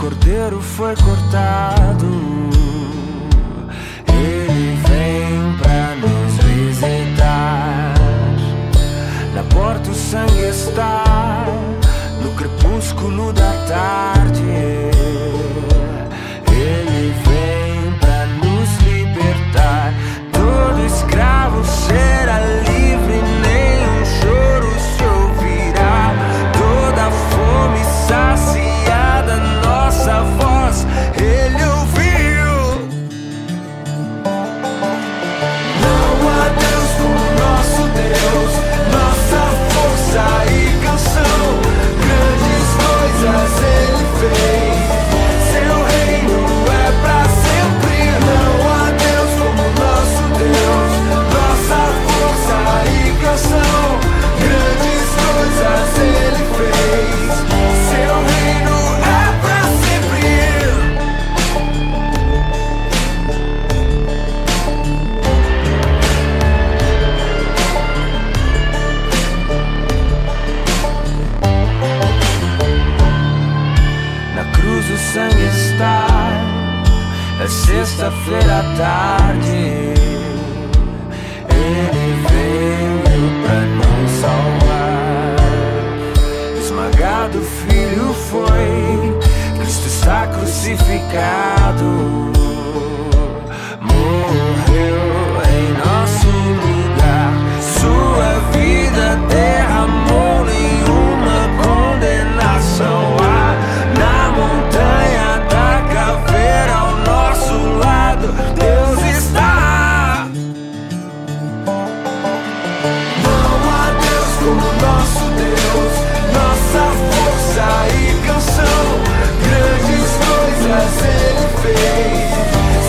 cordeiro foi cortado, ele vem pra nos visitar. Na porta o sangue está, no crepúsculo da tarde. Ele vem pra nos libertar. Todo escravo será livre, nenhum choro se ouvirá. Toda fome saciada, nossa voz ele ouviu. Não há Deus como nosso Deus, nossa força e canção. Grandes coisas ele fez, seu reino é pra sempre. Não há Deus como nosso Deus, nossa força e canção. Grandes coisas ele fez, seu reino é pra sempre. Na cruz o sangue está, é sexta-feira à tarde. Ele veio pra nos salvar. Esmagado o filho foi, Cristo está crucificado. Morreu em nosso lugar, sua vida derramou, nenhuma condenação há. Na montanha da caveira ao nosso lado Deus está. Não há Deus como nosso Deus, nossa força e canção. Grandes coisas ele fez,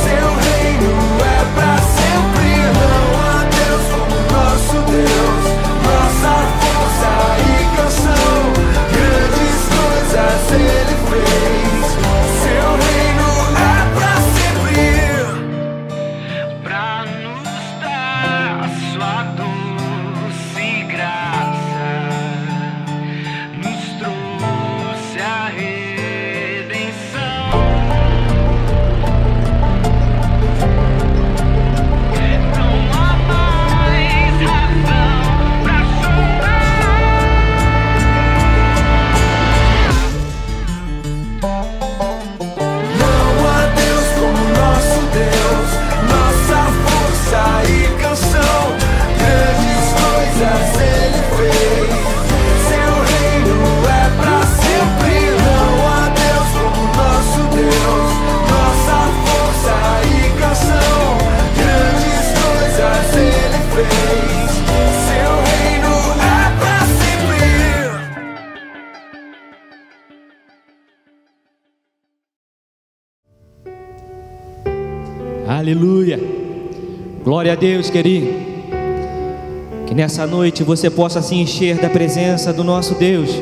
seu reino é pra sempre. Não há Deus como nosso Deus, nossa força e canção. Grandes coisas ele fez, seu reino é pra sempre. Pra nos dar a sua doce graça, nos trouxe a redenção. Não há mais razão pra chorar. Não há Deus como nosso Deus, nossa força e canção. Grandes coisas ele fez, seu reino é pra sempre. Não há Deus como nosso Deus, nossa força e canção. Grandes coisas ele fez, seu reino é pra sempre. Aleluia, glória a Deus, querido. Que nessa noite você possa se encher da presença do nosso Deus.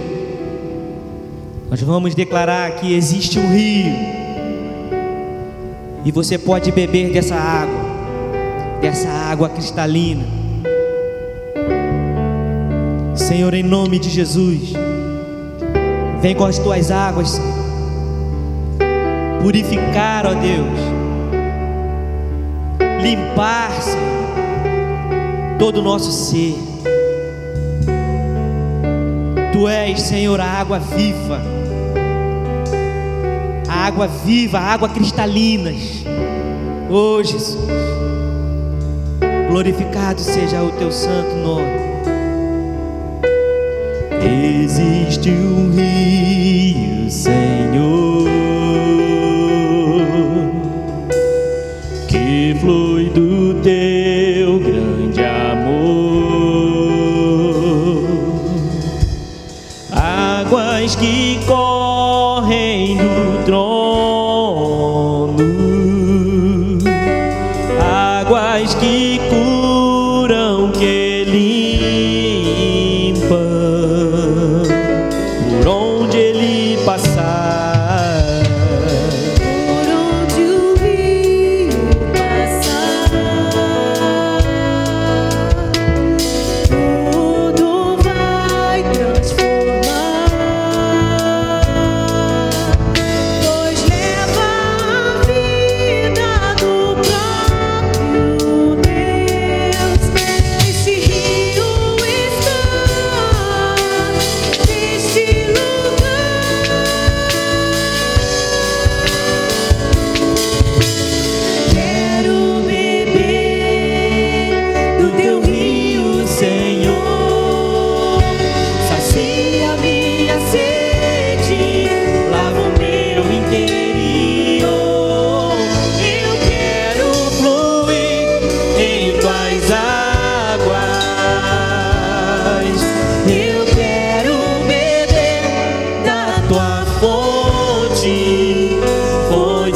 Nós vamos declarar que existe um rio, e você pode beber dessa água cristalina. Senhor, em nome de Jesus, vem com as tuas águas, Senhor, purificar, ó Deus, limpar, Senhor, todo o nosso ser. Tu és, Senhor, a água viva, a água cristalina. Oh Jesus, glorificado seja o teu santo nome. Existe um rio, Senhor, que flui do teu grande amor, águas que correm do trono, águas que curam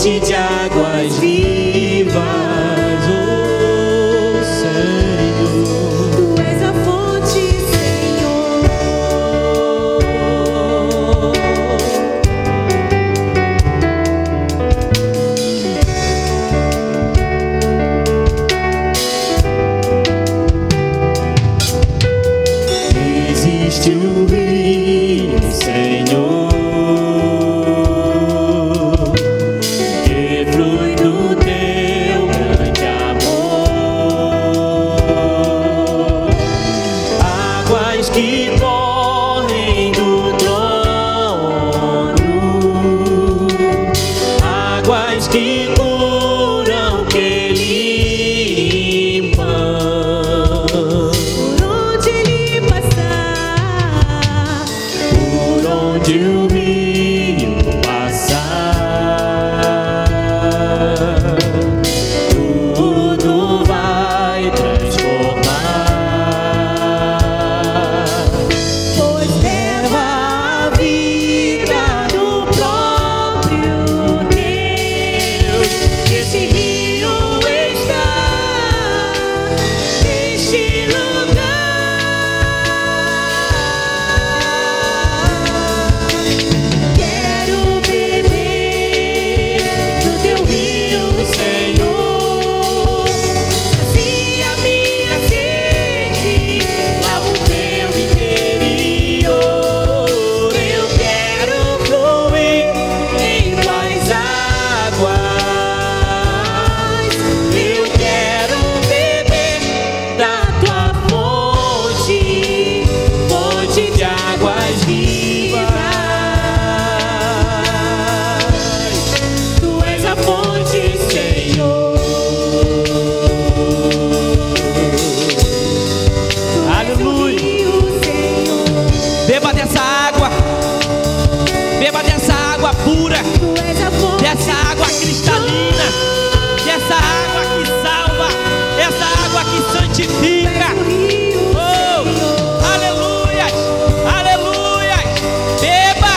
fonte de águas vivas, oh Senhor. Tu és a fonte, Senhor. Existe um rio, Senhor, que flui do teu grande amor. Águas que correm do trono, águas que curam, que limpam. Por onde ele passar, Por onde o rio passar, tudo vai transformar. pois leva a vida do próprio Deus. Esse rio está neste lugar. Quero beber do teu rio, Senhor. Sacia minha sede, lava o meu interior. Eu quero fluir em tuas águas. Eu quero beber da tua fonte, fonte de águas vivas. Tu és a fonte, Senhor. Aleluia. Rio, Senhor. Beba dessa água. Beba dessa água pura, Tu és a fonte, dessa água cristalina, dessa água que salva, essa água que santifica. tu rio, Oh, aleluia, aleluia. Beba,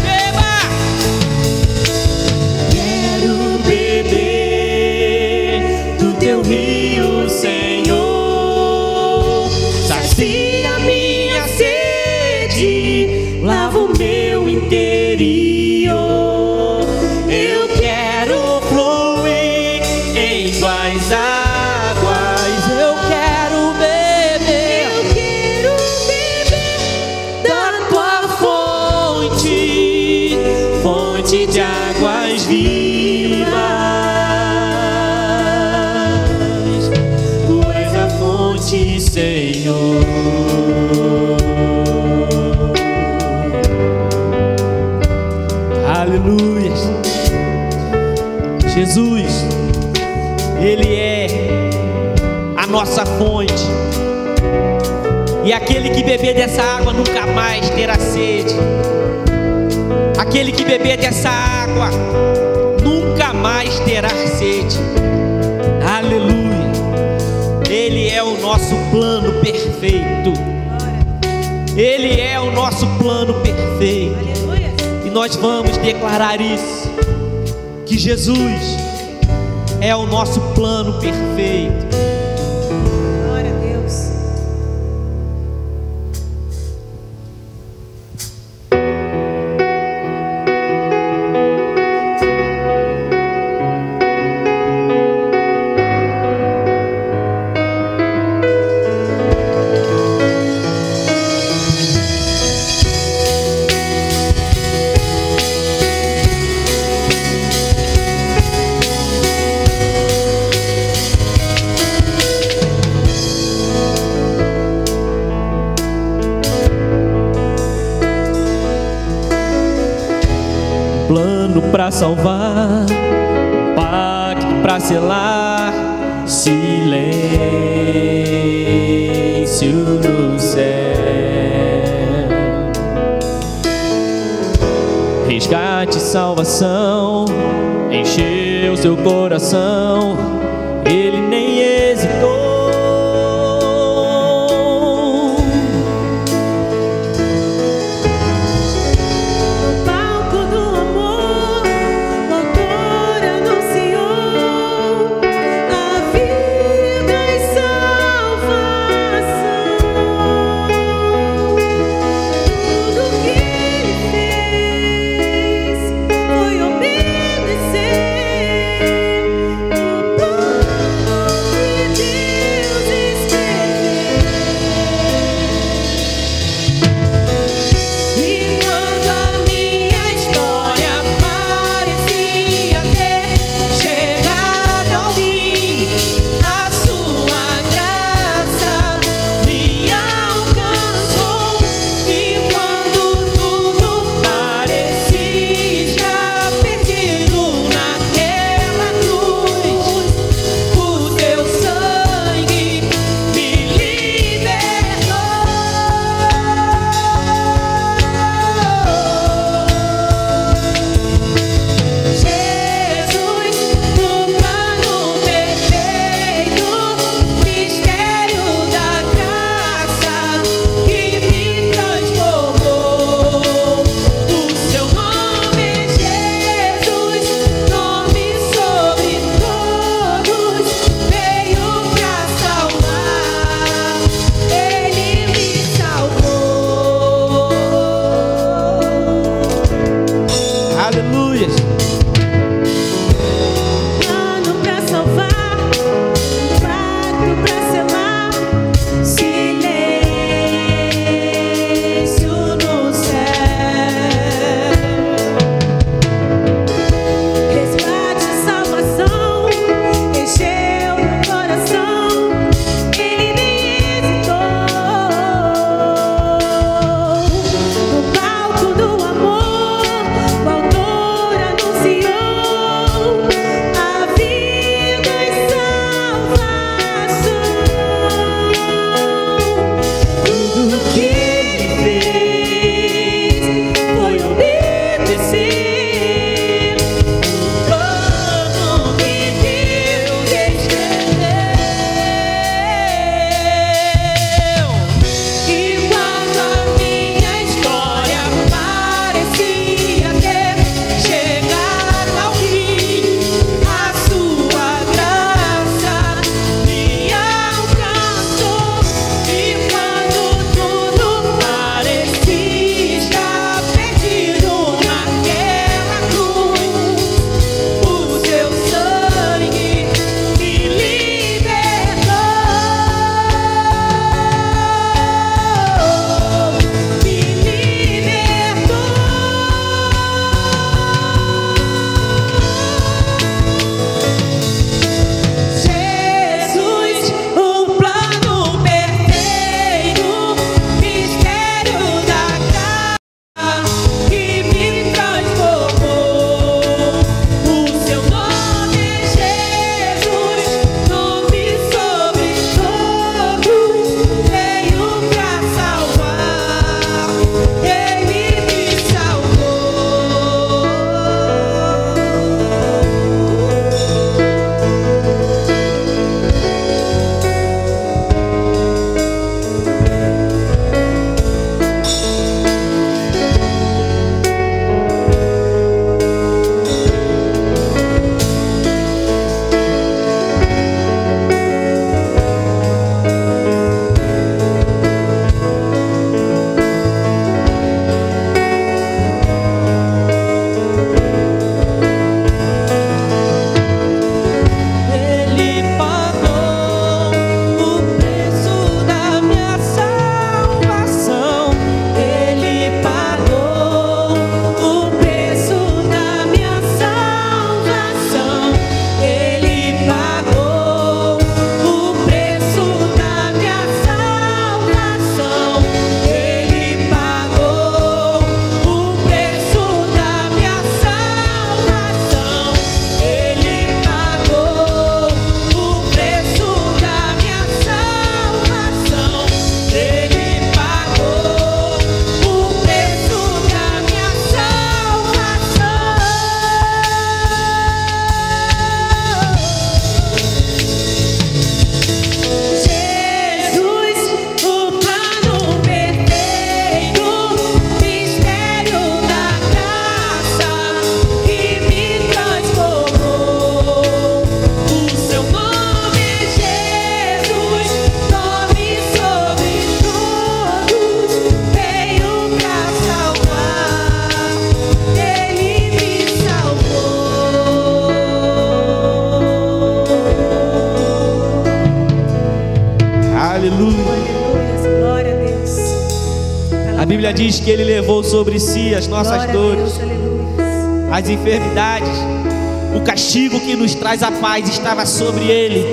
beba. Quero beber do teu rio, Senhor. Sacia minha sede, lava o meu interior. Eu quero fluir em tuas águas. Eu quero beber da tua fonte, fonte de águas vivas. Tu és a fonte, Senhor. Aleluia. Jesus, Ele é a nossa fonte. E aquele que beber dessa água nunca mais terá sede. Aquele que beber dessa água nunca mais terá sede. Aleluia. Ele é o nosso plano perfeito. Ele é o nosso plano perfeito. aleluia. E nós vamos declarar isso, que Jesus é o nosso plano perfeito. Glória a Deus. Plano para salvar, pacto para selar, silêncio no céu. Resgate e salvação, encheu seu coração, ele nem hesitou. No palco do amor, autor Bíblia diz que Ele levou sobre si as nossas Glória a dores, Deus, aleluia. as enfermidades. O castigo que nos traz a paz estava sobre Ele,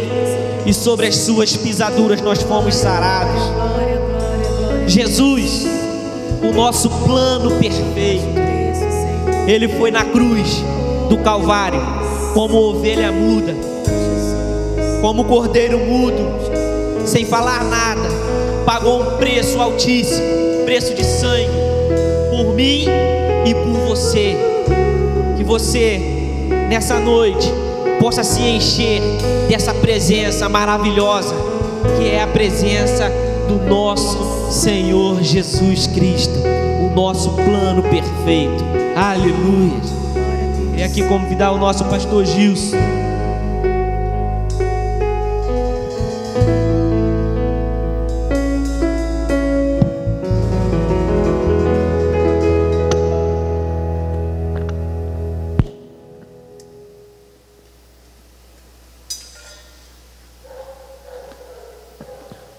e sobre as suas pisaduras nós fomos sarados. Glória, glória, glória. Jesus, o nosso plano perfeito, Isso, Senhor. Ele foi na cruz do Calvário como ovelha muda, como cordeiro mudo, sem falar nada, pagou um preço altíssimo, preço de sangue, por mim e por você. Que você, nessa noite, possa se encher dessa presença maravilhosa, que é a presença do nosso Senhor Jesus Cristo, o nosso plano perfeito. Aleluia. Queria aqui convidar o nosso pastor Gilson.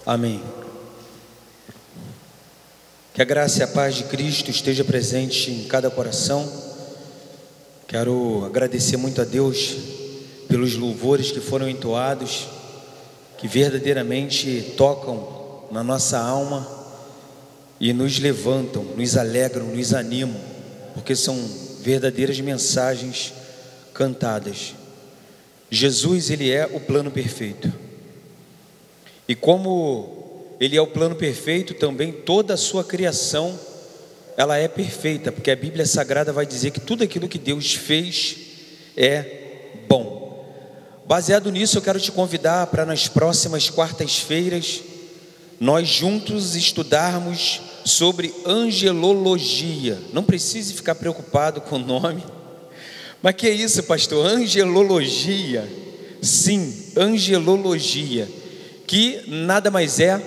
Amém. Que a graça e a paz de Cristo esteja presente em cada coração. Quero agradecer muito a Deus pelos louvores que foram entoados, que verdadeiramente tocam na nossa alma e nos levantam, nos alegram, nos animam, porque são verdadeiras mensagens cantadas. Jesus, Ele é o plano perfeito. E como Ele é o plano perfeito, também toda a sua criação, ela é perfeita, porque a Bíblia Sagrada vai dizer que tudo aquilo que Deus fez é bom. Baseado nisso, eu quero te convidar para nas próximas quartas-feiras, nós juntos estudarmos sobre angelologia. Não precise ficar preocupado com o nome. Mas que é isso, pastor? Angelologia. Sim, angelologia, que nada mais é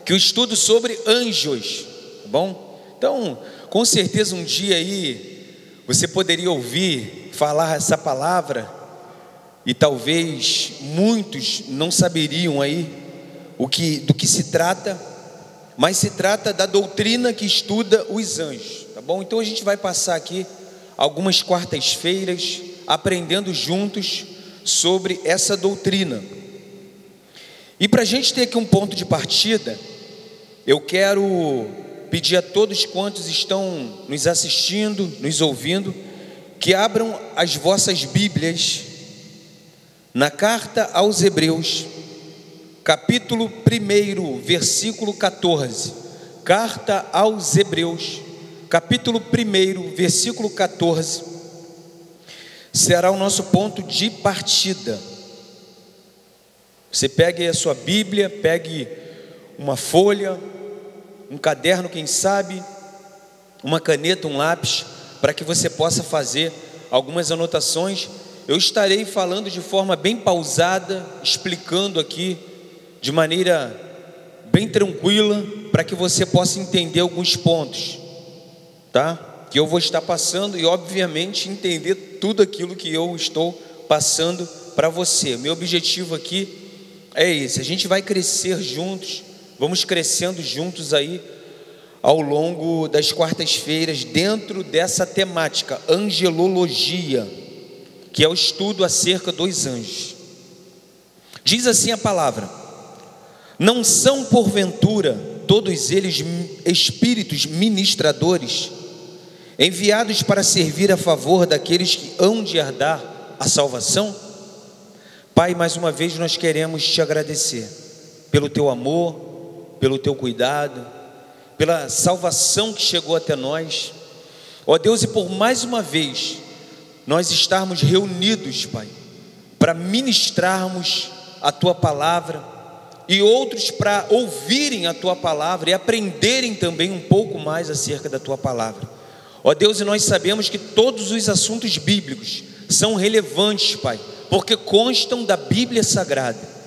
que o estudo sobre anjos, tá bom? Então, com certeza um dia aí você poderia ouvir falar essa palavra e talvez muitos não saberiam aí do que se trata, mas se trata da doutrina que estuda os anjos, tá bom? Então a gente vai passar aqui algumas quartas-feiras aprendendo juntos sobre essa doutrina. E para a gente ter aqui um ponto de partida, eu quero pedir a todos quantos estão nos assistindo, nos ouvindo, que abram as vossas Bíblias na carta aos Hebreus, capítulo 1, versículo 14. Carta aos Hebreus, capítulo 1, versículo 14, será o nosso ponto de partida. Você pegue a sua Bíblia, pegue uma folha, um caderno, quem sabe, uma caneta, um lápis, para que você possa fazer algumas anotações. Eu estarei falando de forma bem pausada, explicando aqui de maneira bem tranquila, para que você possa entender alguns pontos, tá? Que eu vou estar passando e obviamente entender tudo aquilo que eu estou passando para você. Meu objetivo aqui é esse: a gente vai crescer juntos, vamos crescendo juntos aí ao longo das quartas-feiras, dentro dessa temática, angelologia, que é o estudo acerca dos anjos. Diz assim a palavra: não são porventura todos eles espíritos ministradores, enviados para servir a favor daqueles que hão de herdar a salvação? Pai, mais uma vez nós queremos te agradecer pelo teu amor, pelo teu cuidado, pela salvação que chegou até nós, ó Deus, e por mais uma vez nós estarmos reunidos, Pai, para ministrarmos a tua palavra e outros para ouvirem a tua palavra e aprenderem também um pouco mais acerca da tua palavra. Ó Deus, e nós sabemos que todos os assuntos bíblicos são relevantes, Pai, porque constam da Bíblia Sagrada.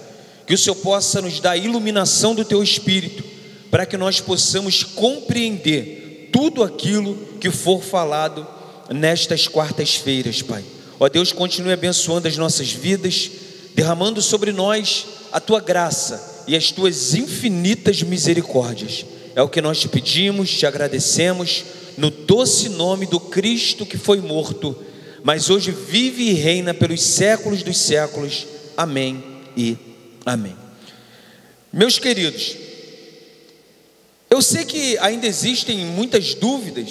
Que o Senhor possa nos dar a iluminação do teu Espírito, para que nós possamos compreender tudo aquilo que for falado nestas quartas-feiras, Pai. Ó Deus, continue abençoando as nossas vidas, derramando sobre nós a tua graça e as tuas infinitas misericórdias. É o que nós te pedimos, te agradecemos, no doce nome do Cristo que foi morto, mas hoje vive e reina pelos séculos dos séculos. Amém e amém. Meus queridos, eu sei que ainda existem muitas dúvidas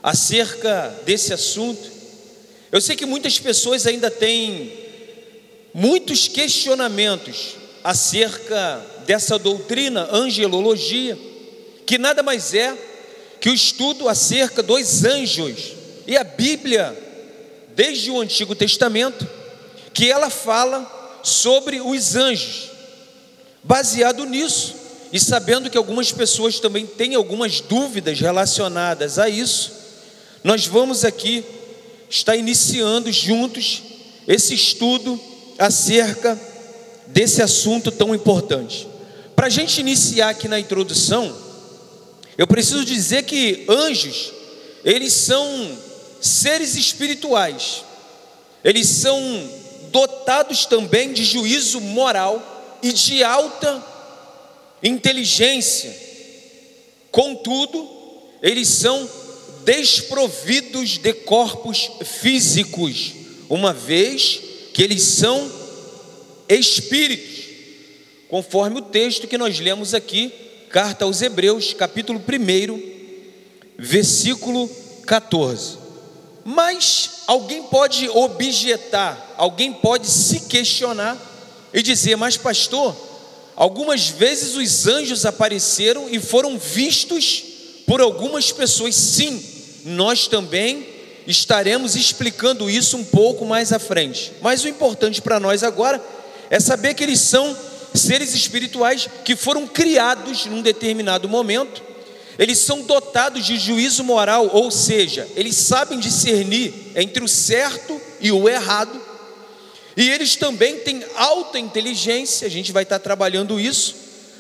acerca desse assunto. Eu sei que muitas pessoas ainda têm muitos questionamentos acerca dessa doutrina angelologia, que nada mais é que o estudo acerca dos anjos. E a Bíblia, desde o Antigo Testamento, que ela fala sobre os anjos. Baseado nisso, e sabendo que algumas pessoas também têm algumas dúvidas relacionadas a isso, nós vamos aqui estar iniciando juntos esse estudo acerca desse assunto tão importante. Para a gente iniciar aqui na introdução, eu preciso dizer que anjos, eles são seres espirituais, eles são dotados também de juízo moral e de alta inteligência. Contudo, eles são desprovidos de corpos físicos, uma vez que eles são espíritos, conforme o texto que nós lemos aqui, carta aos Hebreus, capítulo 1, versículo 14. Mas alguém pode objetar, alguém pode se questionar e dizer: mas pastor, algumas vezes os anjos apareceram e foram vistos por algumas pessoas. Sim, nós também estaremos explicando isso um pouco mais à frente. Mas o importante para nós agora é saber que eles são seres espirituais que foram criados num determinado momento. Eles são dotados de juízo moral, ou seja, eles sabem discernir entre o certo e o errado. E eles também têm alta inteligência, a gente vai estar trabalhando isso,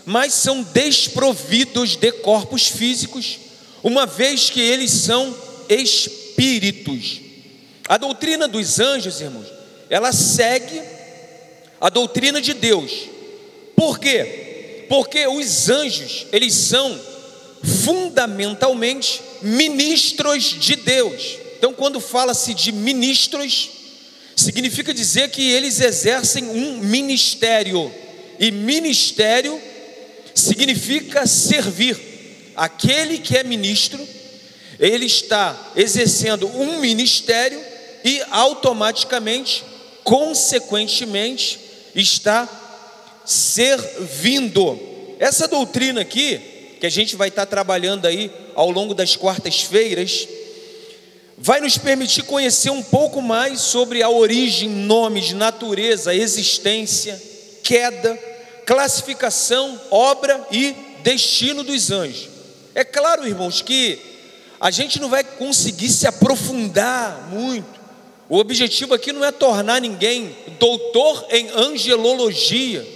mas são desprovidos de corpos físicos, uma vez que eles são espíritos. A doutrina dos anjos, irmãos, ela segue a doutrina de Deus. Por quê? Porque os anjos, eles são fundamentalmente ministros de Deus. Então, quando fala-se de ministros, significa dizer que eles exercem um ministério, e ministério significa servir. Aquele que é ministro, ele está exercendo um ministério e automaticamente, consequentemente, está servindo. Essa doutrina aqui, que a gente vai estar trabalhando aí ao longo das quartas-feiras, vai nos permitir conhecer um pouco mais sobre a origem, nomes, natureza, existência, queda, classificação, obra e destino dos anjos. É claro, irmãos, que a gente não vai conseguir se aprofundar muito. O objetivo aqui não é tornar ninguém doutor em angelologia,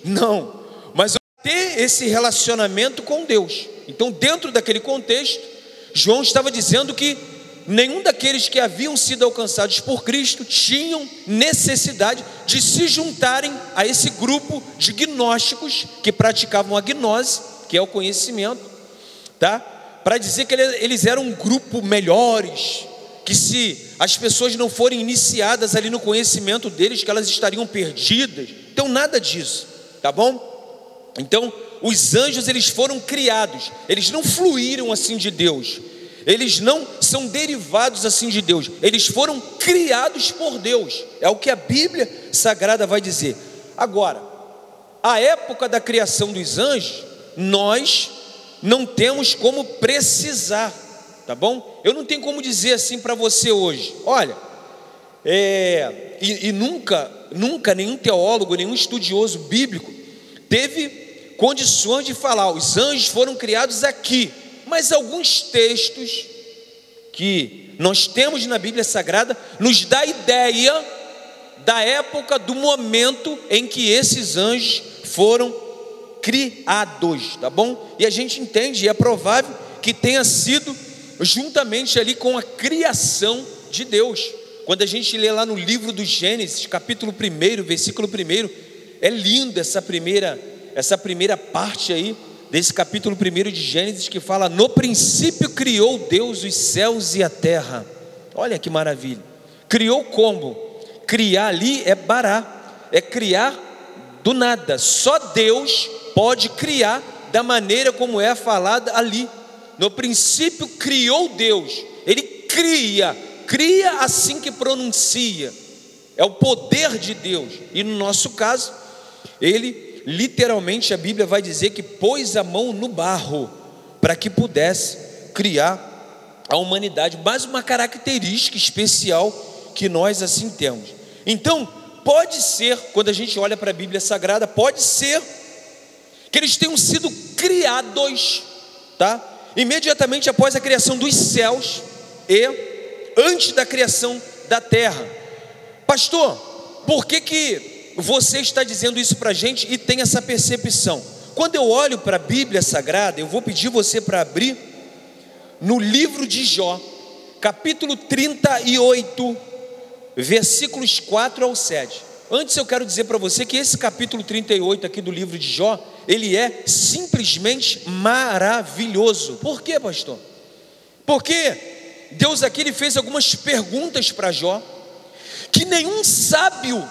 não, mas ter esse relacionamento com Deus. Então, dentro daquele contexto, João estava dizendo que nenhum daqueles que haviam sido alcançados por Cristo tinham necessidade de se juntarem a esse grupo de gnósticos que praticavam a gnose, que é o conhecimento, tá? Para dizer que eles eram um grupo melhores, que se as pessoas não forem iniciadas ali no conhecimento deles, que elas estariam perdidas. Então, nada disso, tá bom? Então, os anjos, eles foram criados, eles não fluíram assim de Deus, eles não são derivados assim de Deus, eles foram criados por Deus, é o que a Bíblia Sagrada vai dizer. Agora, a época da criação dos anjos, nós não temos como precisar, tá bom? Eu não tenho como dizer assim para você hoje, olha, nunca nenhum teólogo, nenhum estudioso bíblico teve condições de falar, os anjos foram criados aqui. Mas alguns textos que nós temos na Bíblia Sagrada nos dá ideia da época, do momento em que esses anjos foram criados, tá bom? E a gente entende, e é provável que tenha sido juntamente ali com a criação de Deus. Quando a gente lê lá no livro do Gênesis, capítulo 1, versículo 1, é lindo essa primeira parte aí desse capítulo 1 de Gênesis, que fala: no princípio criou Deus os céus e a terra. Olha que maravilha. Criou como? Criar ali é bará, é criar do nada. Só Deus pode criar da maneira como é falada ali. No princípio criou Deus. Ele cria assim que pronuncia. É o poder de Deus. E no nosso caso, ele literalmente, a Bíblia vai dizer que pôs a mão no barro para que pudesse criar a humanidade. Mais uma característica especial que nós assim temos. Então, pode ser, quando a gente olha para a Bíblia Sagrada, pode ser que eles tenham sido criados, tá? Imediatamente após a criação dos céus e antes da criação da terra. Pastor, por que você está dizendo isso para a gente e tem essa percepção? Quando eu olho para a Bíblia Sagrada, eu vou pedir você para abrir no livro de Jó, capítulo 38, versículos 4 ao 7. Antes eu quero dizer para você que esse capítulo 38 aqui do livro de Jó, ele é simplesmente maravilhoso. Por quê, pastor? Porque Deus aqui ele fez algumas perguntas para Jó, que nenhum sábio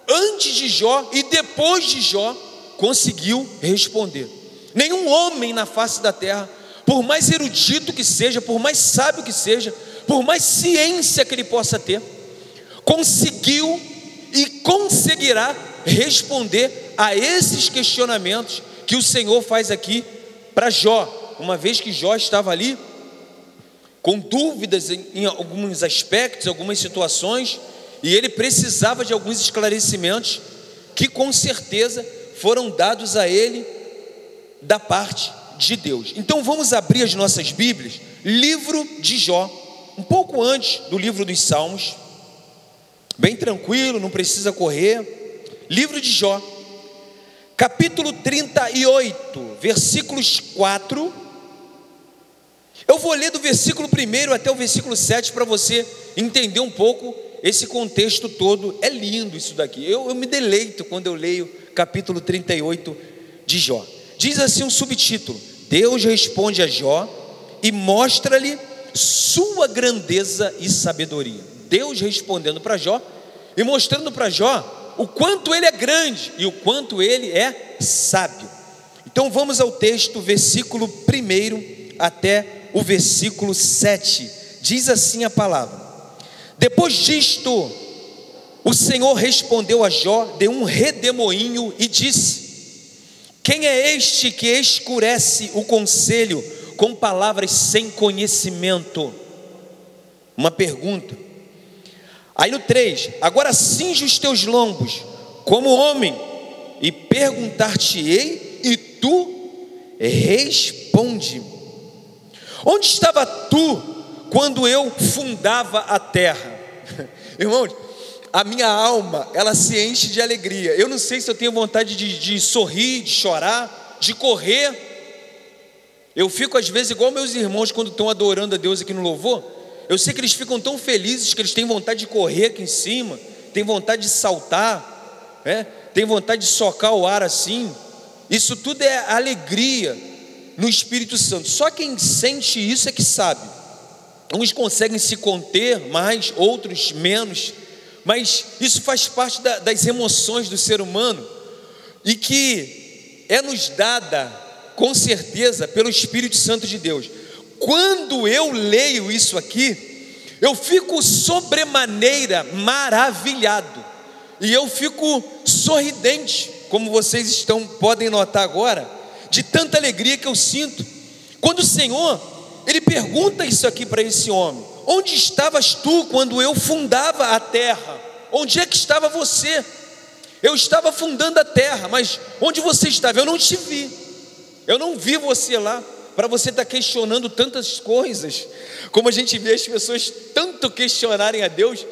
antes de Jó e depois de Jó conseguiu responder. Nenhum homem na face da terra, por mais erudito que seja, por mais sábio que seja, por mais ciência que ele possa ter, conseguiu e conseguirá responder a esses questionamentos que o Senhor faz aqui para Jó, uma vez que Jó estava ali com dúvidas em alguns aspectos, algumas situações, e ele precisava de alguns esclarecimentos que com certeza foram dados a ele da parte de Deus. Então vamos abrir as nossas Bíblias, livro de Jó, um pouco antes do livro dos Salmos, bem tranquilo, não precisa correr. Livro de Jó, capítulo 38, versículos 4. Eu vou ler do versículo 1 até o versículo 7 para você entender um pouco esse contexto todo. É lindo isso daqui, eu me deleito quando eu leio capítulo 38 de Jó. Diz assim um subtítulo: Deus responde a Jó e mostra-lhe sua grandeza e sabedoria. Deus respondendo para Jó e mostrando para Jó o quanto ele é grande e o quanto ele é sábio. Então vamos ao texto, versículo 1 até o versículo 7. Diz assim a palavra: depois disto, o Senhor respondeu a Jó de um redemoinho e disse: quem é este que escurece o conselho com palavras sem conhecimento? Uma pergunta. Aí no 3: agora cinge os teus lombos como homem e perguntar-te-ei e tu responde. Onde estava tu quando eu fundava a terra? Irmãos, a minha alma, ela se enche de alegria. Eu não sei se eu tenho vontade de sorrir, de chorar, de correr. Eu fico às vezes igual meus irmãos quando estão adorando a Deus aqui no louvor. Eu sei que eles ficam tão felizes que eles têm vontade de correr aqui em cima, têm vontade de saltar, têm vontade de socar o ar assim. Isso tudo é alegria no Espírito Santo. Só quem sente isso é que sabe. Uns conseguem se conter mais, outros menos, mas isso faz parte das emoções do ser humano e que é nos dada com certeza pelo Espírito Santo de Deus. Quando eu leio isso aqui, eu fico sobremaneira maravilhado e eu fico sorridente, como vocês podem notar agora, de tanta alegria que eu sinto. Quando o Senhor, Ele pergunta isso aqui para esse homem: onde estavas tu quando eu fundava a terra? Onde é que estava você? Eu estava fundando a terra, mas onde você estava? Eu não te vi, eu não vi você lá, para você estar questionando tantas coisas, como a gente vê as pessoas tanto questionarem a Deus,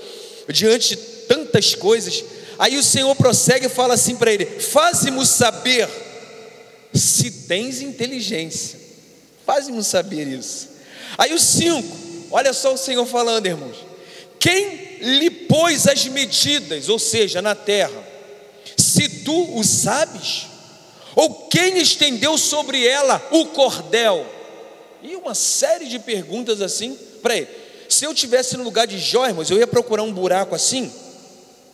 diante de tantas coisas. Aí o Senhor prossegue e fala assim para ele: faze-mo saber se tens inteligência. Faze-mo saber isso. Aí o 5, olha só o Senhor falando, irmãos: quem lhe pôs as medidas, ou seja, na terra, se tu o sabes? Ou quem estendeu sobre ela o cordel? E uma série de perguntas assim para ele. Se eu tivesse no lugar de Jó, irmãos, eu ia procurar um buraco assim,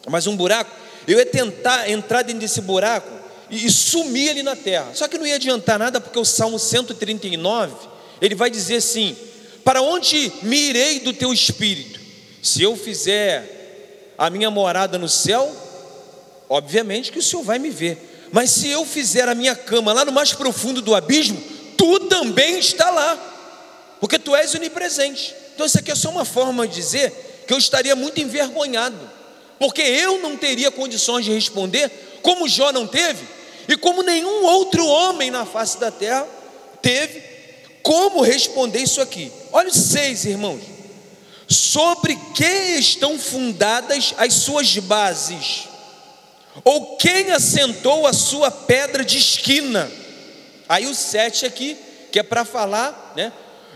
mas um buraco, eu ia tentar entrar dentro desse buraco e sumir ali na terra. Só que não ia adiantar nada, porque o Salmo 139, ele vai dizer assim: para onde me irei do teu espírito? Se eu fizer a minha morada no céu, obviamente que o Senhor vai me ver. Mas se eu fizer a minha cama lá no mais profundo do abismo, tu também está lá, porque tu és onipresente. Então isso aqui é só uma forma de dizer que eu estaria muito envergonhado, porque eu não teria condições de responder, como Jó não teve, e como nenhum outro homem na face da terra teve como responder isso aqui. Olha o 6, irmãos. Sobre que estão fundadas as suas bases? Ou quem assentou a sua pedra de esquina? Aí o 7 aqui, que é para falar, né?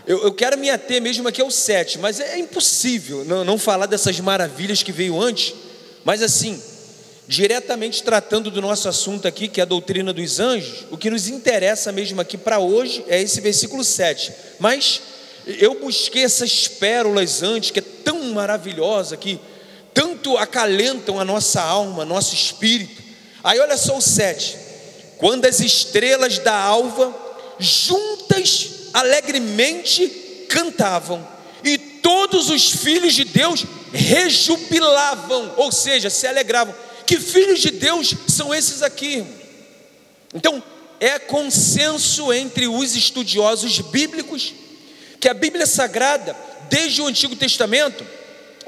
Eu quero me ater mesmo aqui ao 7, mas é impossível não falar dessas maravilhas que veio antes. Mas assim, diretamente tratando do nosso assunto aqui, que é a doutrina dos anjos, o que nos interessa mesmo aqui para hoje é esse versículo 7. Mas eu busquei essas pérolas antes, que é tão maravilhosa, que tanto acalentam a nossa alma, nosso espírito. Aí olha só o 7. Quando as estrelas da alva juntas alegremente cantavam, e todos os filhos de Deus rejubilavam, ou seja, se alegravam. Que filhos de Deus são esses aqui, irmão? Então, é consenso entre os estudiosos bíblicos que a Bíblia Sagrada, desde o Antigo Testamento,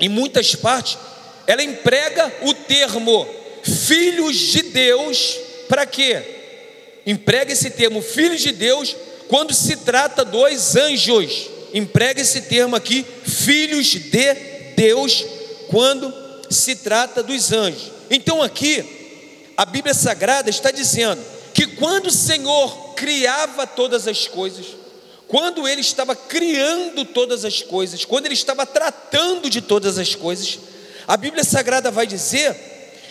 em muitas partes, ela emprega o termo filhos de Deus. Para quê? Emprega esse termo filhos de Deus quando se trata dos anjos. Emprega esse termo aqui, filhos de Deus, quando se trata dos anjos. Então aqui, a Bíblia Sagrada está dizendo que quando o Senhor criava todas as coisas, quando Ele estava criando todas as coisas, quando Ele estava tratando de todas as coisas, a Bíblia Sagrada vai dizer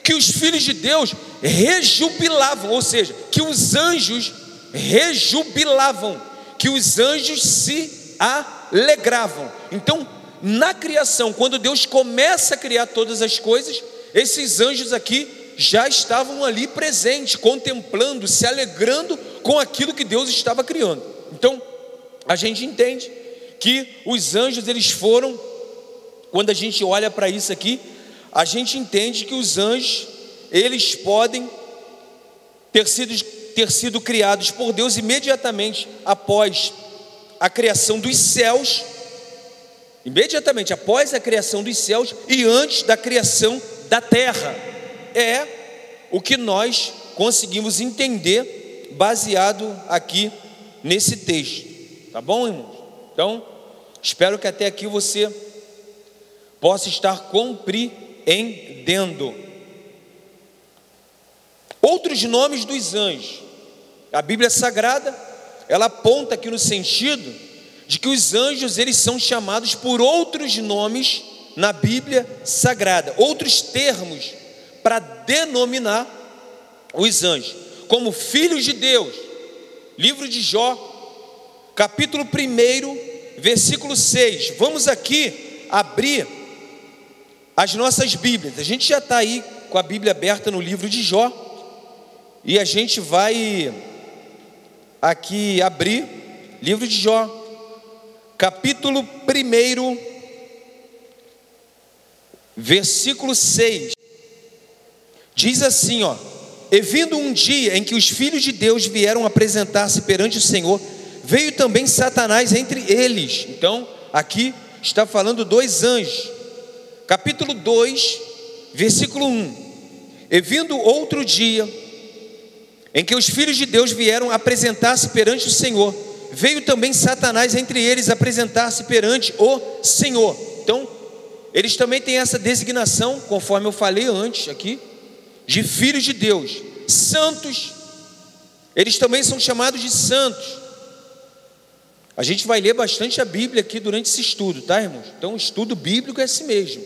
que os filhos de Deus rejubilavam, ou seja, que os anjos rejubilavam, que os anjos se alegravam. Então, na criação, quando Deus começa a criar todas as coisas, esses anjos aqui já estavam ali presentes, contemplando, se alegrando com aquilo que Deus estava criando. Então, a gente entende que os anjos, eles foram, quando a gente olha para isso aqui, a gente entende que os anjos, eles podem ter sido criados por Deus imediatamente após a criação dos céus, imediatamente após a criação dos céus e antes da criação da terra. É o que nós conseguimos entender baseado aqui nesse texto. Tá bom, irmãos? Então, espero que até aqui você possa estar compreendendo. Outros nomes dos anjos. A Bíblia Sagrada, ela aponta aqui no sentido de que os anjos, eles são chamados por outros nomes na Bíblia Sagrada, outros termos para denominar os anjos, como filhos de Deus. Livro de Jó, capítulo 1, versículo 6. Vamos aqui abrir as nossas Bíblias. A gente já está aí com a Bíblia aberta no livro de Jó, e a gente vai aqui abrir livro de Jó, capítulo 1, versículo 6. Diz assim, ó: e vindo um dia em que os filhos de Deus vieram apresentar-se perante o Senhor, veio também Satanás entre eles. Então, aqui está falando dois anjos. Capítulo 2, versículo 1. E vindo outro dia em que os filhos de Deus vieram apresentar-se perante o Senhor, veio também Satanás entre eles apresentar-se perante o Senhor. Então, eles também têm essa designação, conforme eu falei antes aqui, de filhos de Deus, santos. Eles também são chamados de santos. A gente vai ler bastante a Bíblia aqui durante esse estudo, tá, irmãos? Então, o estudo bíblico é assim mesmo.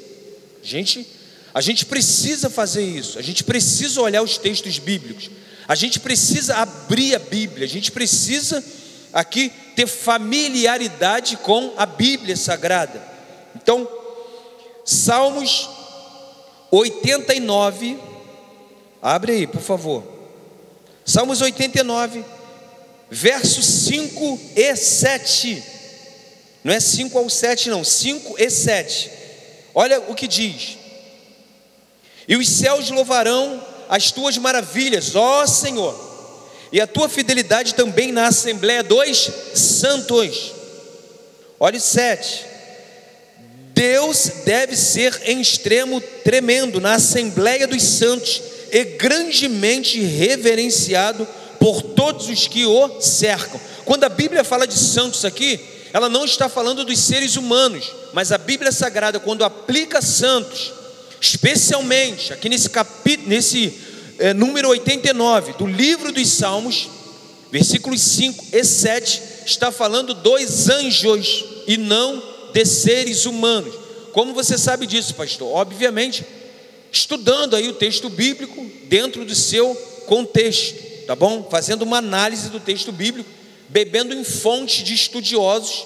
A gente precisa fazer isso. A gente precisa olhar os textos bíblicos. A gente precisa abrir a Bíblia, a gente precisa aqui ter familiaridade com a Bíblia Sagrada. Então, Salmos 89, abre aí, por favor. Salmos 89, versos 5 e 7. Não é 5 ao 7 não, 5 e 7. Olha o que diz: e os céus louvarão as tuas maravilhas, ó Senhor, e a tua fidelidade também na assembléia dos santos. Olha o 7. Deus deve ser em extremo tremendo na assembléia dos santos e grandemente reverenciado por todos os que o cercam. Quando a Bíblia fala de santos aqui, ela não está falando dos seres humanos, mas a Bíblia Sagrada, quando aplica santos, especialmente aqui nesse capítulo, número 89 do livro dos Salmos, versículos 5 e 7, está falando dos anjos e não de seres humanos. Como você sabe disso, pastor? Obviamente, estudando aí o texto bíblico dentro do seu contexto, tá bom? Fazendo uma análise do texto bíblico, bebendo em fontes de estudiosos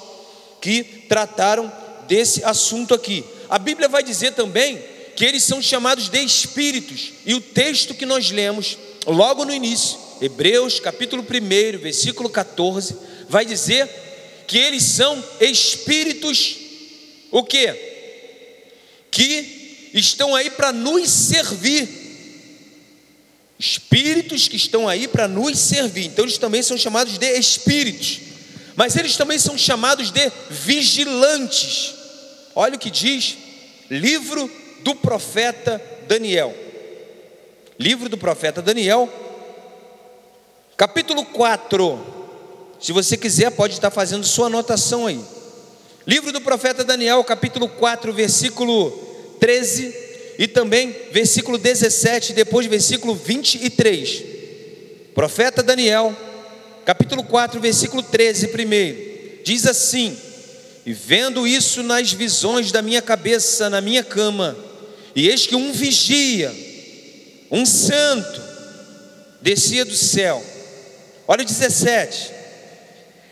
que trataram desse assunto aqui. A Bíblia vai dizer também que eles são chamados de espíritos, e o texto que nós lemos logo no início, Hebreus capítulo 1, versículo 14, vai dizer que eles são espíritos, o quê? Que estão aí para nos servir, espíritos que estão aí para nos servir. Então eles também são chamados de espíritos, mas eles também são chamados de vigilantes. Olha o que diz livro do profeta Daniel. Livro do profeta Daniel, capítulo 4. Se você quiser, pode estar fazendo sua anotação aí. Livro do profeta Daniel, capítulo 4, versículo 13 e também versículo 17, depois versículo 23. Profeta Daniel, capítulo 4, versículo 13 primeiro. Diz assim: e vendo isso nas visões da minha cabeça, na minha cama, e eis que um vigia, um santo, descia do céu. Olha o 17.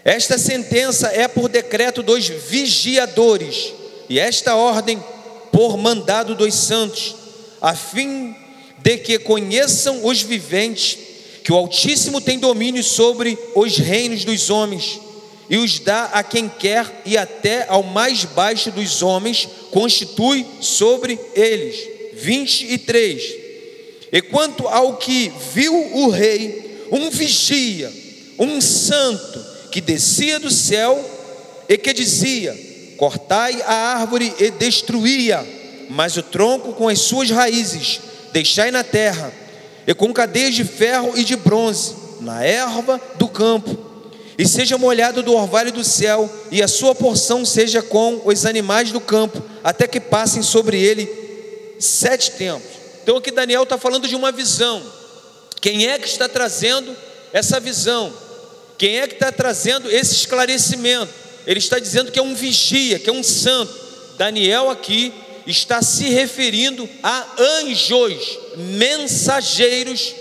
Esta sentença é por decreto dos vigiadores, e esta ordem por mandado dos santos, a fim de que conheçam os viventes, que o Altíssimo tem domínio sobre os reinos dos homens, e os dá a quem quer, e até ao mais baixo dos homens constitui sobre eles. 23. E quanto ao que viu o rei, um vigia, um santo, que descia do céu e que dizia: cortai a árvore e destruí-a, mas o tronco com as suas raízes deixai na terra, e com cadeias de ferro e de bronze na erva do campo, e seja molhado do orvalho do céu, e a sua porção seja com os animais do campo, até que passem sobre ele 7 tempos. Então aqui Daniel está falando de uma visão. Quem é que está trazendo essa visão? Quem é que está trazendo esse esclarecimento? Ele está dizendo que é um vigia, que é um santo. Daniel aqui está se referindo a anjos, mensageiros,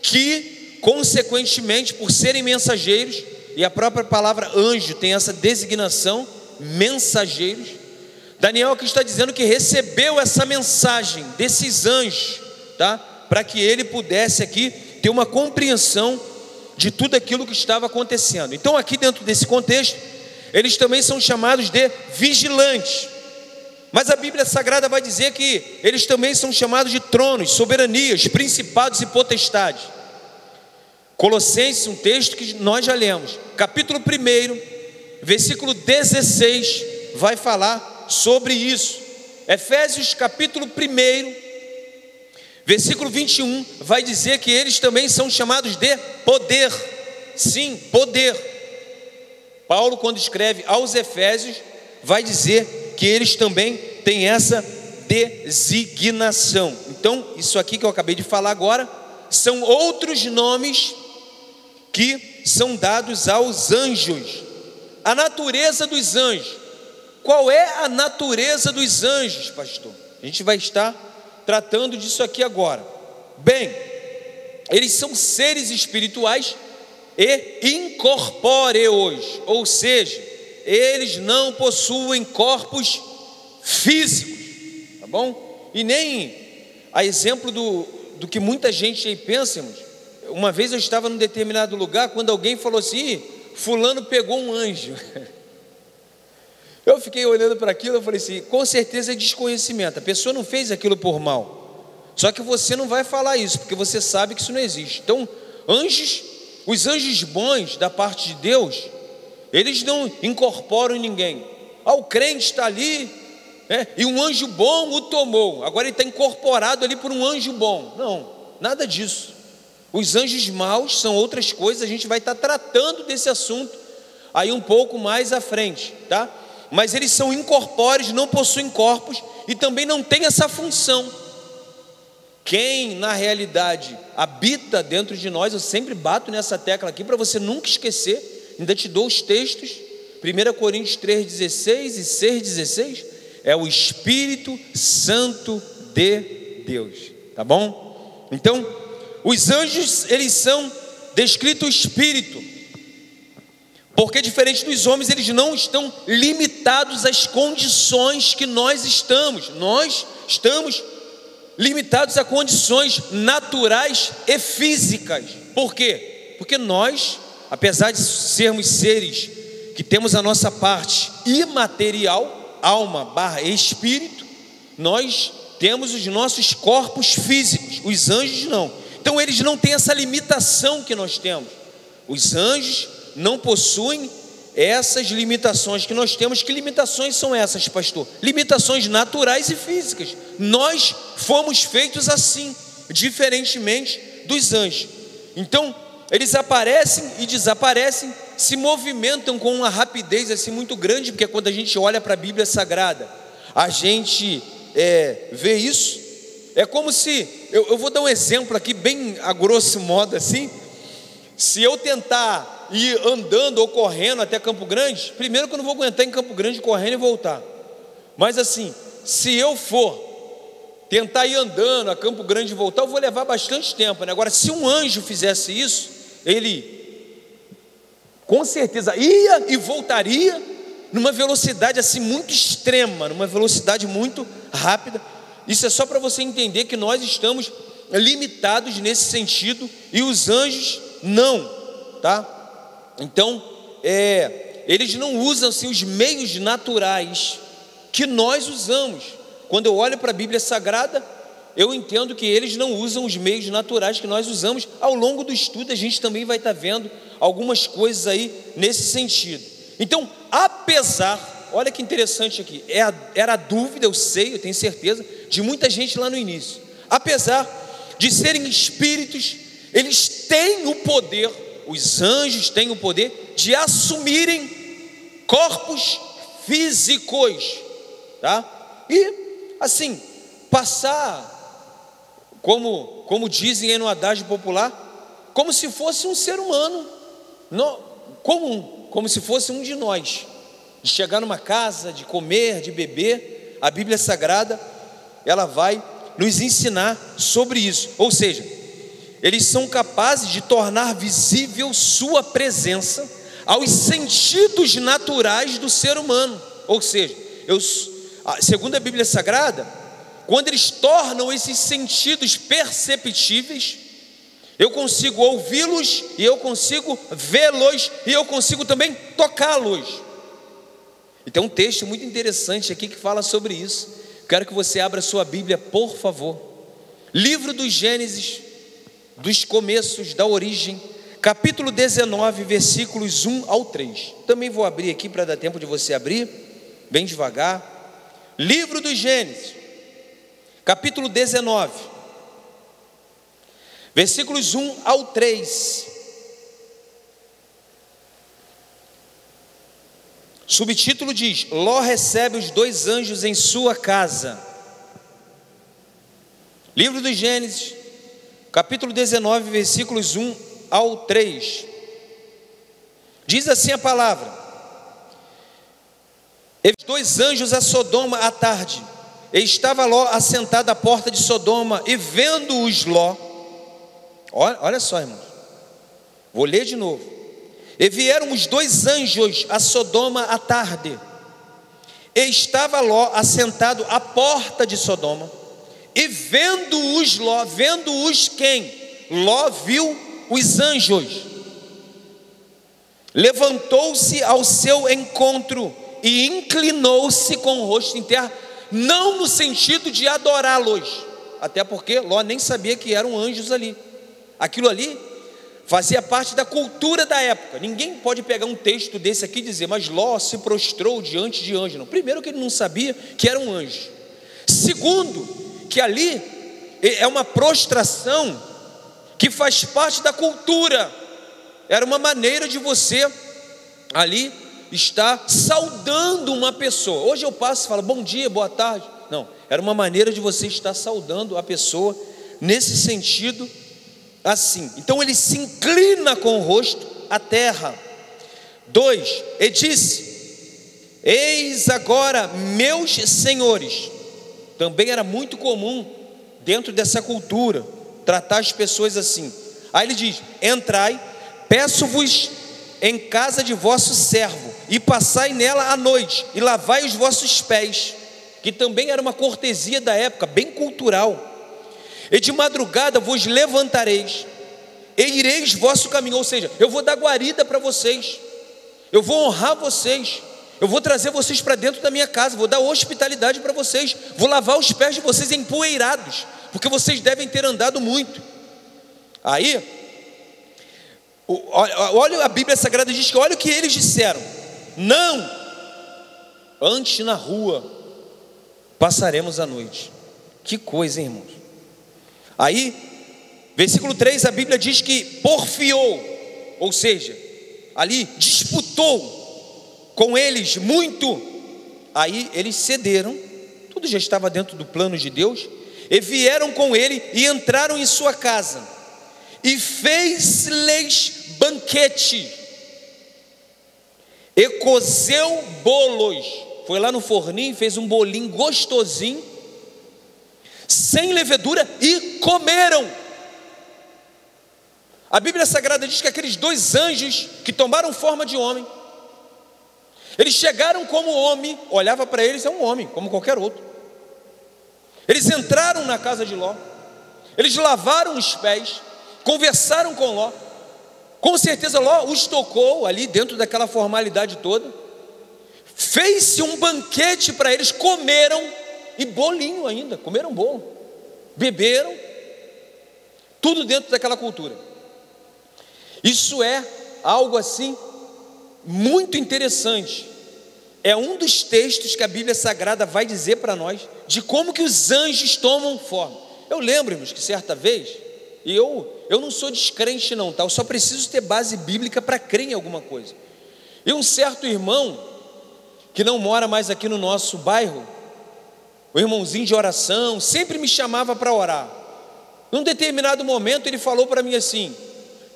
que consequentemente, por serem mensageiros, e a própria palavra anjo tem essa designação, mensageiros, Daniel aqui está dizendo que recebeu essa mensagem desses anjos, tá? Para que ele pudesse aqui ter uma compreensão de tudo aquilo que estava acontecendo. Então aqui dentro desse contexto, eles também são chamados de vigilantes. Mas a Bíblia Sagrada vai dizer que eles também são chamados de tronos, soberanias, principados e potestades. Colossenses, um texto que nós já lemos, capítulo 1, versículo 16, vai falar sobre isso. Efésios capítulo 1, versículo 21, vai dizer que eles também são chamados de poder. Sim, poder. Paulo, quando escreve aos Efésios, vai dizer que eles também têm essa designação. Então, isso aqui que eu acabei de falar agora, são outros nomes que são dados aos anjos. A natureza dos anjos. Qual é a natureza dos anjos, pastor? A gente vai estar tratando disso aqui agora. Bem, eles são seres espirituais e incorpóreos, ou seja, eles não possuem corpos físicos, tá bom? E nem a exemplo do que muita gente aí pensa, irmãos. Uma vez eu estava num determinado lugar, quando alguém falou assim: fulano pegou um anjo. Eu fiquei olhando para aquilo, eu falei assim, com certeza é desconhecimento, a pessoa não fez aquilo por mal, só que você não vai falar isso, porque você sabe que isso não existe. Então, os anjos bons da parte de Deus, eles não incorporam ninguém. O crente está ali, e um anjo bom o tomou, agora ele está incorporado ali por um anjo bom. Não, nada disso. Os anjos maus são outras coisas, a gente vai estar tratando desse assunto aí um pouco mais à frente, tá? Mas eles são incorpóreos, não possuem corpos e também não tem essa função. Quem na realidade habita dentro de nós, eu sempre bato nessa tecla aqui para você nunca esquecer, ainda te dou os textos, 1 Coríntios 3,16 e 6,16, é o Espírito Santo de Deus, tá bom? Então, os anjos, eles são descritos espírito, porque diferente dos homens, eles não estão limitados às condições que nós estamos limitados a condições naturais e físicas. Por quê? Porque nós, apesar de sermos seres que temos a nossa parte imaterial, alma / espírito, nós temos os nossos corpos físicos, os anjos não. Então eles não têm essa limitação que nós temos. Os anjos não possuem essas limitações que nós temos. Que limitações são essas, pastor? Limitações naturais e físicas. Nós fomos feitos assim, diferentemente dos anjos. Então, eles aparecem e desaparecem, se movimentam com uma rapidez assim muito grande, porque quando a gente olha para a Bíblia Sagrada, a gente vê isso. É como se, eu vou dar um exemplo aqui, bem a grosso modo assim. Se eu tentar ir andando ou correndo até Campo Grande, primeiro que eu não vou aguentar em Campo Grande correndo e voltar. Mas assim, se eu for tentar ir andando a Campo Grande e voltar, eu vou levar bastante tempo, né? Agora, se um anjo fizesse isso, ele com certeza ia e voltaria numa velocidade assim muito extrema, numa velocidade muito rápida. Isso é só para você entender que nós estamos limitados nesse sentido e os anjos não, tá? Então, eles não usam assim, os meios naturais que nós usamos. Quando eu olho para a Bíblia Sagrada, eu entendo que eles não usam os meios naturais que nós usamos. Ao longo do estudo a gente também vai estar vendo algumas coisas aí nesse sentido. Então, apesar, olha que interessante aqui, era a dúvida, eu sei, eu tenho certeza, de muita gente lá no início. Apesar de serem espíritos, eles têm o poder, os anjos têm o poder de assumirem corpos físicos, tá? E assim, passar, como dizem aí no adágio popular, como se fosse um ser humano comum, como se fosse um de nós, de chegar numa casa, de comer, de beber. A Bíblia Sagrada, ela vai nos ensinar sobre isso. Ou seja, eles são capazes de tornar visível sua presença aos sentidos naturais do ser humano. Ou seja, segundo a Bíblia Sagrada, quando eles tornam esses sentidos perceptíveis, eu consigo ouvi-los, e eu consigo vê-los, e eu consigo também tocá-los. E tem um texto muito interessante aqui que fala sobre isso. Quero que você abra sua Bíblia, por favor. Livro do Gênesis, dos começos, da origem, capítulo 19, versículos 1 ao 3. Também vou abrir aqui para dar tempo de você abrir, bem devagar. Livro do Gênesis, capítulo 19, versículos 1 ao 3. Subtítulo diz: Ló recebe os 2 anjos em sua casa. Livro do Gênesis, capítulo 19, versículos 1 ao 3. Diz assim a palavra: E 2 anjos a Sodoma à tarde, e estava Ló assentado à porta de Sodoma, e vendo-os Ló, Olha só, irmãos. Vou ler de novo. E vieram os 2 anjos a Sodoma à tarde. E estava Ló assentado à porta de Sodoma. E vendo-os Ló, vendo-os quem? Ló viu os anjos. Levantou-se ao seu encontro e inclinou-se com o rosto em terra, não no sentido de adorá-los, até porque Ló nem sabia que eram anjos ali. Aquilo ali fazia parte da cultura da época. Ninguém pode pegar um texto desse aqui e dizer, mas Ló se prostrou diante de anjo. Não. Primeiro que ele não sabia que era um anjo. Segundo, que ali é uma prostração que faz parte da cultura. Era uma maneira de você ali estar saudando uma pessoa. Hoje eu passo e falo bom dia, boa tarde. Não, era uma maneira de você estar saudando a pessoa nesse sentido assim. Então ele se inclina com o rosto à terra. 2, e disse: eis agora, meus senhores. Também era muito comum dentro dessa cultura tratar as pessoas assim. Aí ele diz: entrai, peço-vos em casa de vosso servo, e passai nela a noite, e lavai os vossos pés, que também era uma cortesia da época, bem cultural. E de madrugada vos levantareis, e ireis vosso caminho. Ou seja, eu vou dar guarida para vocês, eu vou honrar vocês, eu vou trazer vocês para dentro da minha casa, vou dar hospitalidade para vocês, vou lavar os pés de vocês empoeirados, porque vocês devem ter andado muito. Aí, olha a Bíblia Sagrada diz que olha o que eles disseram: não, antes na rua passaremos a noite. Que coisa, hein, irmãos? Aí, versículo 3, a Bíblia diz que porfiou, ou seja, ali disputou com eles muito. Aí eles cederam, tudo já estava dentro do plano de Deus, e vieram com ele e entraram em sua casa, e fez-lhes banquete, e cozeu bolos. Foi lá no forninho, fez um bolinho gostosinho, sem levedura, e comeram. A Bíblia Sagrada diz que aqueles 2 anjos que tomaram forma de homem, eles chegaram como homem, olhava para eles, é um homem, como qualquer outro. Eles entraram na casa de Ló, eles lavaram os pés, conversaram com Ló. Com certeza Ló os tocou ali dentro daquela formalidade toda. Fez-se um banquete para eles, comeram, e bolinho ainda, comeram bolo, beberam, tudo dentro daquela cultura. Isso é algo assim muito interessante. É um dos textos que a Bíblia Sagrada vai dizer para nós de como que os anjos tomam forma. Eu lembro, irmãos, que certa vez, e eu não sou descrente não, tá? Eu só preciso ter base bíblica para crer em alguma coisa. E um certo irmão, que não mora mais aqui no nosso bairro, o irmãozinho de oração, sempre me chamava para orar. Num determinado momento ele falou para mim assim: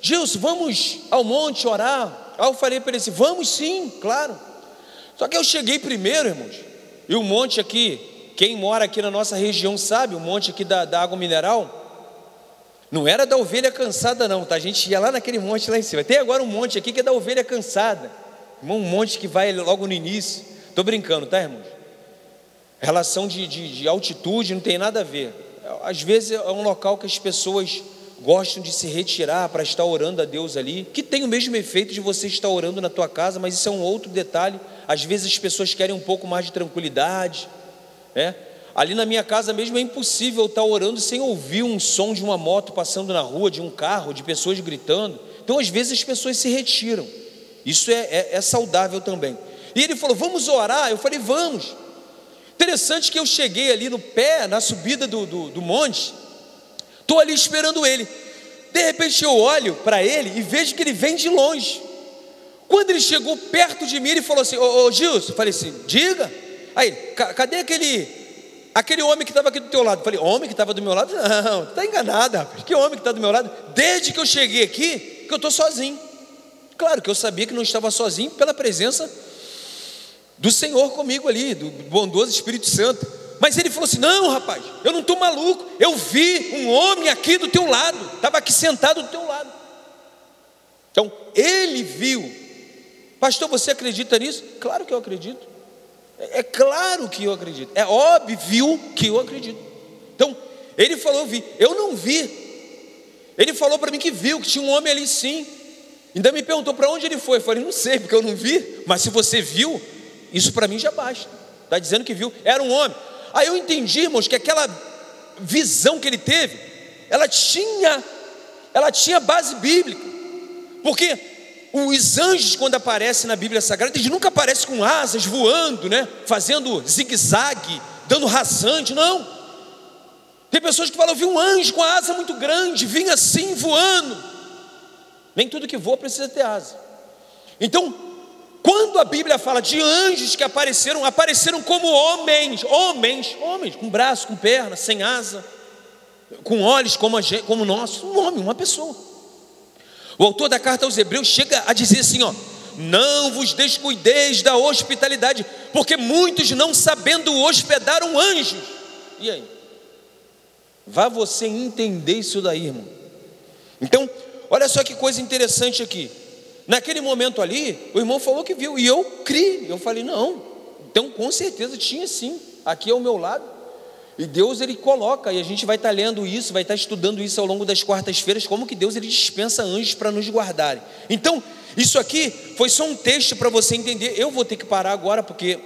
Gilson, vamos ao monte orar? Aí eu falei para ele assim: vamos sim, claro. Só que eu cheguei primeiro, irmãos, e o monte aqui, quem mora aqui na nossa região sabe, o monte aqui da água mineral, não era da ovelha cansada não, tá? A gente ia lá naquele monte lá em cima. Tem agora um monte aqui que é da ovelha cansada, um monte que vai logo no início. Estou brincando, tá, irmãos? Relação de altitude não tem nada a ver. Às vezes é um local que as pessoas gostam de se retirar para estar orando a Deus ali, que tem o mesmo efeito de você estar orando na tua casa, mas isso é um outro detalhe. Às vezes as pessoas querem um pouco mais de tranquilidade, né? Ali na minha casa mesmo é impossível estar orando sem ouvir um som de uma moto passando na rua, de um carro, de pessoas gritando. Então às vezes as pessoas se retiram. Isso é saudável também. E ele falou: vamos orar? Eu falei: vamos. Interessante que eu cheguei ali no pé, na subida do monte, estou ali esperando ele. De repente eu olho para ele e vejo que ele vem de longe. Quando ele chegou perto de mim, ele falou assim: ô Gilson, eu falei assim: diga. Aí, cadê aquele homem que estava aqui do teu lado? Eu falei: homem que estava do meu lado? Não, está enganado, rapaz. Que homem que está do meu lado? Desde que eu cheguei aqui, que eu estou sozinho. Claro que eu sabia que não estava sozinho pela presença do Senhor comigo ali, do bondoso Espírito Santo. Mas ele falou assim: não, rapaz, eu não estou maluco, eu vi um homem aqui do teu lado, estava aqui sentado do teu lado. Então ele viu. Pastor, você acredita nisso? Claro que eu acredito. É claro que eu acredito. É óbvio que eu acredito. Então ele falou: eu vi. Eu não vi. Ele falou para mim que viu, que tinha um homem ali sim. Ainda me perguntou para onde ele foi. Eu falei: não sei, porque eu não vi. Mas se você viu, isso para mim já basta. Está dizendo que viu, era um homem. Aí eu entendi, irmãos, que aquela visão que ele teve, ela tinha base bíblica. Porque os anjos, quando aparecem na Bíblia Sagrada, eles nunca aparecem com asas, voando, né? Fazendo zigue-zague, dando rasante, não. Tem pessoas que falam: eu vi um anjo com a asa muito grande, vinha assim voando. Nem tudo que voa precisa ter asa. Então, quando a Bíblia fala de anjos que apareceram como homens, com braço, com perna, sem asa, com olhos como nós, um homem, uma pessoa. O autor da carta aos Hebreus chega a dizer assim: não vos descuideis da hospitalidade, porque muitos, não sabendo, hospedaram anjos. E aí? Vá você entender isso daí, irmão. Então, olha só que coisa interessante aqui. Naquele momento ali, o irmão falou que viu, e eu criei. Eu falei: não, então com certeza tinha sim, aqui ao meu lado. E Deus, ele coloca, e a gente vai estar lendo isso, vai estar estudando isso ao longo das quartas-feiras, como que Deus, ele dispensa anjos para nos guardarem. Então, isso aqui foi só um texto para você entender. Eu vou ter que parar agora, porque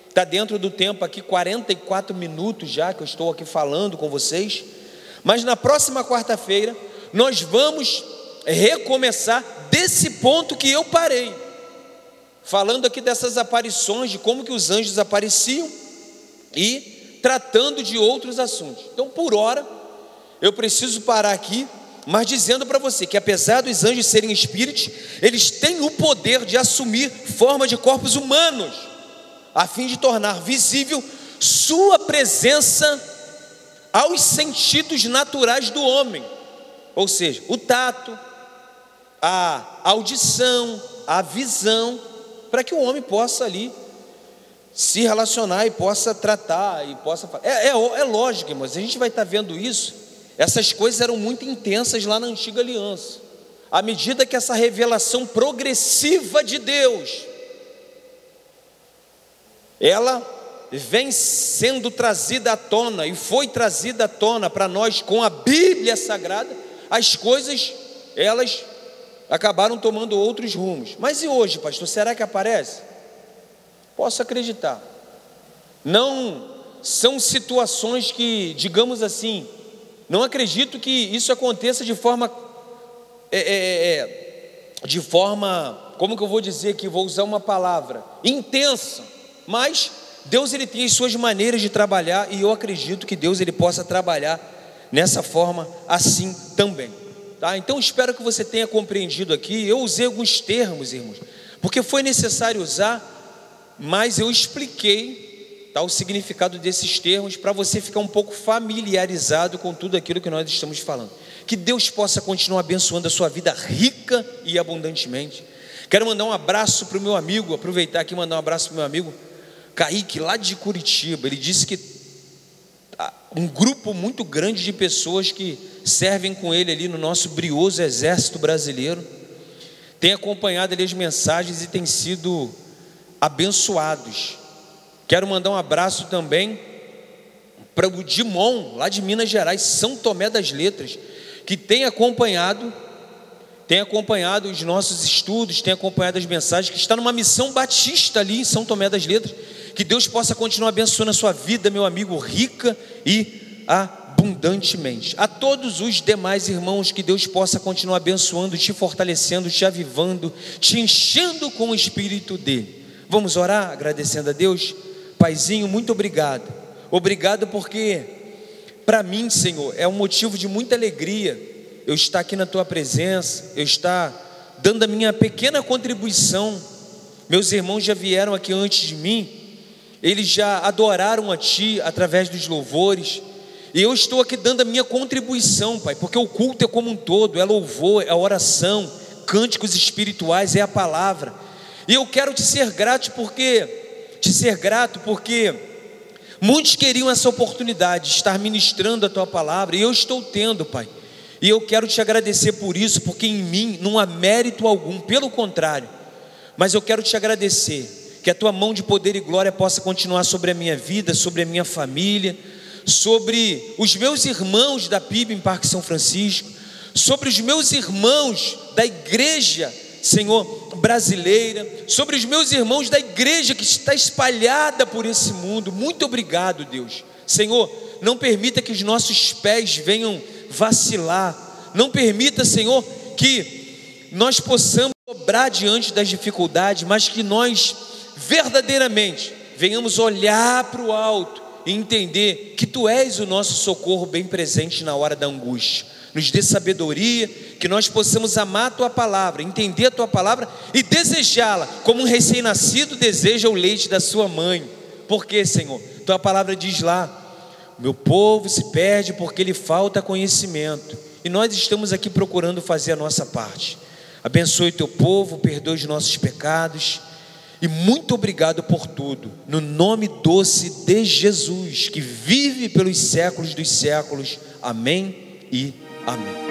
está dentro do tempo aqui, 44 minutos já que eu estou aqui falando com vocês. Mas na próxima quarta-feira, nós vamos recomeçar desse ponto que eu parei, falando aqui dessas aparições, de como que os anjos apareciam e tratando de outros assuntos. Então, por hora, eu preciso parar aqui, mas dizendo para você que apesar dos anjos serem espíritos, eles têm o poder de assumir forma de corpos humanos, a fim de tornar visível sua presença aos sentidos naturais do homem, ou seja, o tato, a audição, a visão, para que o homem possa ali se relacionar e possa tratar e possa falar. É lógico, irmãos, a gente vai estar vendo isso. Essas coisas eram muito intensas lá na antiga aliança. À medida que essa revelação progressiva de Deus, ela vem sendo trazida à tona, e foi trazida à tona para nós com a Bíblia Sagrada, as coisas, elas acabaram tomando outros rumos. Mas e hoje, pastor, será que aparece? Posso acreditar. Não são situações que, digamos assim, não acredito que isso aconteça de forma, como que eu vou dizer aqui, vou usar uma palavra, intensa, mas Deus, ele tem as suas maneiras de trabalhar, e eu acredito que Deus, ele possa trabalhar nessa forma assim também. Tá? Então espero que você tenha compreendido aqui. Eu usei alguns termos, irmãos, porque foi necessário usar, mas eu expliquei, tá, o significado desses termos para você ficar um pouco familiarizado com tudo aquilo que nós estamos falando. Que Deus possa continuar abençoando a sua vida rica e abundantemente. Quero mandar um abraço para o meu amigo, aproveitar aqui e mandar um abraço para o meu amigo Kaique, lá de Curitiba. Ele disse que um grupo muito grande de pessoas que servem com ele ali no nosso brioso exército brasileiro tem acompanhado ali as mensagens e tem sido abençoados. Quero mandar um abraço também para o Dimon, lá de Minas Gerais, São Tomé das Letras, que tem acompanhado os nossos estudos, tem acompanhado as mensagens, que está numa missão batista ali em São Tomé das Letras. Que Deus possa continuar abençoando a sua vida, meu amigo, rica e abundantemente. A todos os demais irmãos, que Deus possa continuar abençoando, te fortalecendo, te avivando, te enchendo com o Espírito dele. Vamos orar agradecendo a Deus? Paizinho, muito obrigado. Obrigado porque para mim, Senhor, é um motivo de muita alegria eu estar aqui na tua presença, eu estar dando a minha pequena contribuição. Meus irmãos já vieram aqui antes de mim, eles já adoraram a ti através dos louvores, e eu estou aqui dando a minha contribuição, Pai, porque o culto é como um todo, é louvor, é oração, cânticos espirituais, é a palavra. E eu quero te ser grato porque Muitos queriam essa oportunidade de estar ministrando a tua palavra, e eu estou tendo, Pai. E eu quero te agradecer por isso, porque em mim não há mérito algum, pelo contrário. Mas eu quero te agradecer, que a tua mão de poder e glória possa continuar sobre a minha vida, sobre a minha família, sobre os meus irmãos da PIB em Parque São Francisco, sobre os meus irmãos da igreja, Senhor, brasileira, sobre os meus irmãos da igreja que está espalhada por esse mundo. Muito obrigado, Deus. Senhor, não permita que os nossos pés venham vacilar, não permita, Senhor, que nós possamos dobrar diante das dificuldades, mas que nós verdadeiramente venhamos olhar para o alto e entender que Tu és o nosso socorro bem presente na hora da angústia. Nos dê sabedoria, que nós possamos amar a Tua palavra, entender a Tua palavra e desejá-la, como um recém-nascido deseja o leite da sua mãe. Porque, Senhor, Tua palavra diz lá: meu povo se perde porque lhe falta conhecimento. E nós estamos aqui procurando fazer a nossa parte. Abençoe Teu povo, perdoe os nossos pecados. E muito obrigado por tudo, no nome doce de Jesus, que vive pelos séculos dos séculos. Amém e amém.